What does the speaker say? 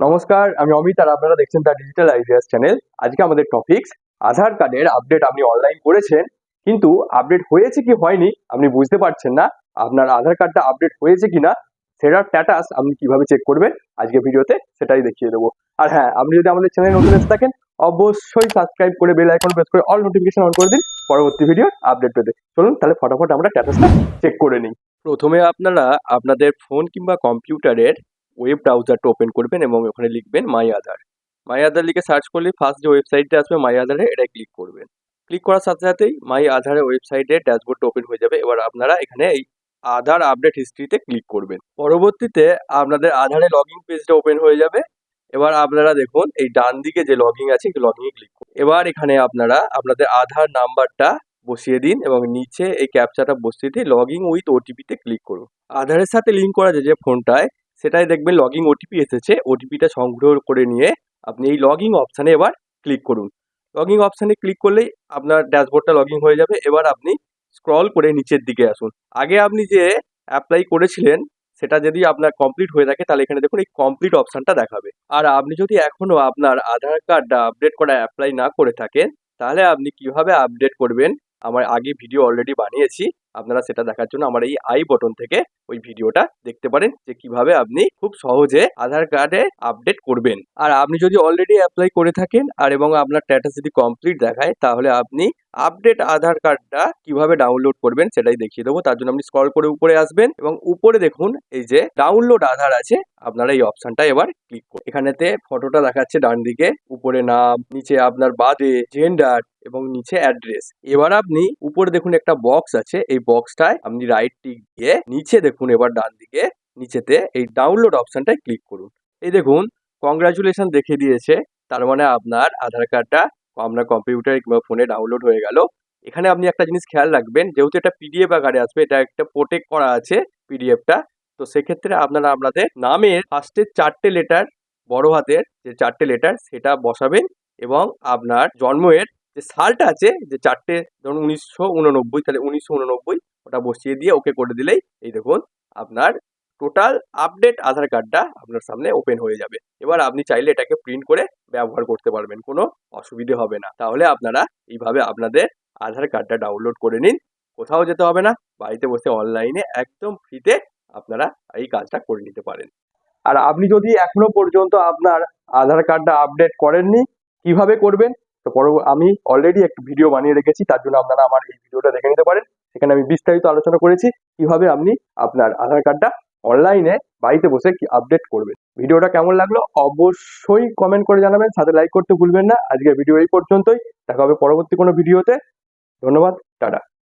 নমস্কার, আমি অমিত আর আপনারা দেখছেন দ্য ডিজিটাল আইডিয়াস চ্যানেল। আজকে আমাদের টপিকস আধার কার্ডের আপডেট আপনি অনলাইন করেছেন, কিন্তু আপডেট হয়েছে কি হয়নি আপনি বুঝতে পারছেন না। আপনার আধার কার্ডটা আপডেট হয়েছে কিনা সেটার স্ট্যাটাস আপনি কিভাবে চেক করবেন আজকে ভিডিওতে সেটাই দেখিয়ে দেবো। আর হ্যাঁ, আপনি যদি আমাদের চ্যানেলে নতুন এসে থাকেন অবশ্যই সাবস্ক্রাইব করে বেল আইকন প্রেস করে অল নোটিফিকেশন অন করে দিন পরবর্তী ভিডিওর আপডেট পেতে। চলুন তাহলে ফটাফট আমরা স্ট্যাটাসটা চেক করে নিই। প্রথমে আপনারা আপনাদের ফোন কিংবা কম্পিউটারের ওয়েব ব্রাউজারটা ওপেন করবেন এবং ওখানে লিখবেন মাই আধার। মাই আধার লিখে সার্চ করলে ফার্স্ট যে ওয়েবসাইটটা আসবে মাই আধারে, এটাই ক্লিক করবেন। ক্লিক করার সাথে সাথেই মাই আধারের ওয়েবসাইটের ড্যাশবোর্ডটা ওপেন হয়ে যাবে। এবার আপনারা এখানে এই আধার আপডেট হিস্ট্রিতে ক্লিক করবেন। পরবর্তীতে আপনাদের আধারে লগইন পেজটা ওপেন হয়ে যাবে। এবার আপনারা দেখুন এই ডান দিকে যে লগইন আছে লগইনে ক্লিক করুন। এবার এখানে আপনারা আপনাদের আধার নাম্বারটা বসিয়ে দিন এবং নিচে এই ক্যাপচাটা বসিয়ে দিয়ে লগইন উইথ ওটিপিতে ক্লিক করুন। আধারের সাথে লিঙ্ক করা যে ফোনটায় সেটাই দেখবেন লগইন ওটিপি এসেছে। ওটিপিটা সংগ্রহ করে নিয়ে আপনি এই লগইন অপশানে এবার ক্লিক করুন। লগইন অপশানে ক্লিক করলেই আপনার ড্যাশবোর্ডটা লগইন হয়ে যাবে। এবার আপনি স্ক্রল করে নিচের দিকে আসুন। আগে আপনি যে অ্যাপ্লাই করেছিলেন সেটা যদি আপনার কমপ্লিট হয়ে থাকে তাহলে এখানে দেখুন এই কমপ্লিট অপশানটা দেখাবে। আর আপনি যদি এখনো আপনার আধার কার্ডটা আপডেট করা অ্যাপ্লাই না করে থাকেন তাহলে আপনি কিভাবে আপডেট করবেন আমার আগে ভিডিও অলরেডি বানিয়েছি। আপনারা সেটা দেখার জন্য আমার এই আই বটন থেকে ওই ভিডিওটা দেখতে পারেন যে কিভাবে আপনি খুব সহজে আধার কার্ডে আপডেট করবেন। আর আপনি যদি অলরেডি অ্যাপ্লাই করে থাকেন আর এবং আপনার স্ট্যাটাস যদি কমপ্লিট দেখায় তাহলে আপনি আপডেট আধার কার্ডটা কিভাবে ডাউনলোড করবেন সেটাই দেখিয়ে দেবো। তার জন্য আপনি স্ক্রল করে উপরে আসবেন এবং উপরে দেখুন এই যে ডাউনলোড আধার আছে, আপনারা এই অপশনটা এবার ক্লিক করুন। এখানেতে ফটোটা দেখাচ্ছে ডান দিকে, উপরে নাম, নিচে আপনার বার্থডে, জেন্ডার এবং নিচে অ্যাড্রেস। এবার আপনি উপরে দেখুন একটা বক্স আছে, এই বক্সটায় আপনি রাইট টিক দিয়ে নিচে দেখুন এবার ডান দিকে নিচেতে এই ডাউনলোড অপশনটায় ক্লিক করুন। এই দেখুন কংগ্রাচুলেশন দেখিয়ে দিয়েছে, তার মানে আপনার আধার কার্ডটা আপনার কম্পিউটার কিংবা ফোনে ডাউনলোড হয়ে গেল। এখানে আপনি একটা জিনিস খেয়াল রাখবেন, যেহেতু এটা পিডিএফ আকারে আসবে, এটা একটা প্রোটেক্ট করা আছে পিডিএফটা, তো সেক্ষেত্রে আপনারা আপনাদের নামের ফার্স্টের 4টে লেটার বড় হাতের যে 4টে লেটার সেটা বসাবেন এবং আপনার জন্মের যে সালটা আছে যে 4টে, ধরুন 1989, তাহলে 1989 ওটা বসিয়ে দিয়ে ওকে করে দিলেই এই দেখুন আপনার টোটাল আপডেট আধার কার্ডটা আপনার সামনে ওপেন হয়ে যাবে। এবার আপনি চাইলে এটাকে প্রিন্ট করে ব্যবহার করতে পারবেন, কোনো অসুবিধে হবে না। তাহলে আপনারা এইভাবে আপনাদের আধার কার্ডটা ডাউনলোড করে নিন, কোথাও যেতে হবে না, বাড়িতে বসে অনলাইনে একদম ফ্রিতে আপনারা এই কাজটা করে নিতে পারেন। আর আপনি যদি এখনো পর্যন্ত আপনার আধার কার্ডটা আপডেট করেননি কিভাবে করবেন, তো আমি অলরেডি একটা ভিডিও বানিয়ে রেখেছি, তার জন্য আপনারা আমার এই ভিডিওটা দেখে নিতে পারেন। সেখানে আমি বিস্তারিত আলোচনা করেছি কিভাবে আপনি আপনার আধার কার্ডটা অনলাইনে বাড়িতে বসে কি আপডেট করবেন। ভিডিওটা কেমন লাগলো অবশ্যই কমেন্ট করে জানাবেন, সাথে লাইক করতে ভুলবেন না। আজকের ভিডিও এই পর্যন্তই, দেখা হবে পরবর্তী কোনো ভিডিওতে। ধন্যবাদ, টাটা।